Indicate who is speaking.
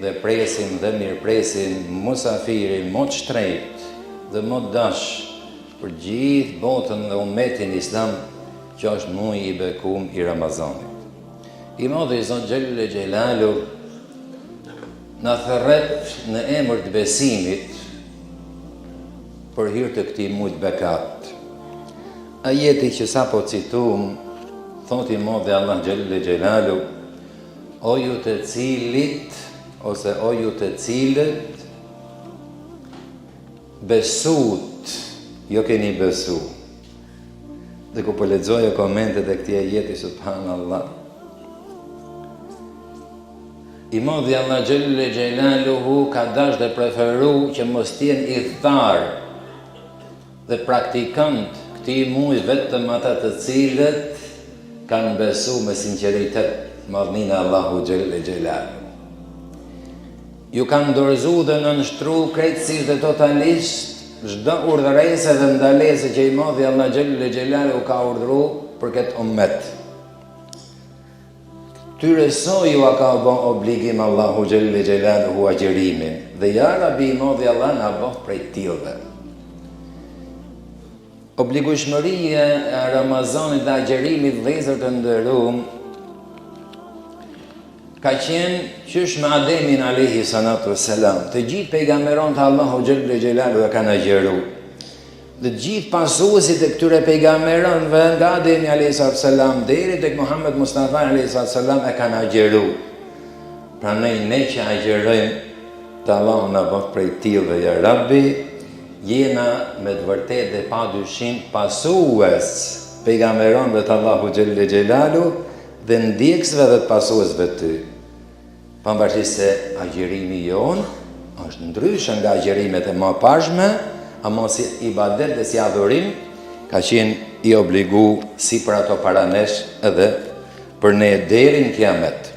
Speaker 1: dhe presim dhe mirëpresim musafirin më të shtrejt dhe më të dash për gjithë botën dhe ummetin islam që është muaj i bekum i Ramazanit. I madhi Zot Gjelle Gjelalu na thërret në emër të besimit për hir të këtij muaji të bekat. Ajeti që sapo citum, thot i madhi Allah Gjelle Gjelalu, o ju të cilit ose o ju të cilët besut, jo keni besu. Dhe ku po lexoja komentet e këtij ajeti, subhanallah, i madhi Allah Gjelle Gjelaluhu ka dash dhe preferu që mos t'jen i thar dhe praktikant këtij muaji vetëm ata të cilët kanë besu me sinqeritet madhnin e Allahu Gjelle Gjelalu. Ju kanë dorëzu dhe nënshtru krejtësisht dhe totalisht çdo urdhërese dhe ndalese që i madhi Allah Gjelle Gjelalu ka urdhëru për këtë ummet. Tyre ju a ka bën obligim Allahu Gjelle Gjelaluhu agjerimin, dhe ja Rabi i madhi Allah na bëf prej tillëve. Obligueshmëria e Ramazanit dhe agjerimit vëllezër të nderuam ka qenë qysh me Ademin alayhi salatu wassalam. Të gjithë pejgamberët e Allahu Gjelle Gjelaluhu e kanë agjeruar. Dhe gjithë pasuesit e këtyre pejgamberëve nga Ademi alayhi salatu wassalam deri tek Muhammed Mustafa alayhi salatu wassalam e kanë agjeruar. Prandaj ne që agjerojmë, të Allahu na bëf prej tillëve ya Rabbi, jena me të vërtetë dhe pa dyshim pasues pejgamberëve të Allahu Gjelle Gjelalu dhe ndjekësve dhe të pasuesve të ty. Pavarësisht se agjerimi jon është ndryshe nga agjerimet e mëparshme, ama si ibadet dhe si adhurim ka qenë i obligu si për ato para nesh edhe për ne deri në kiamet.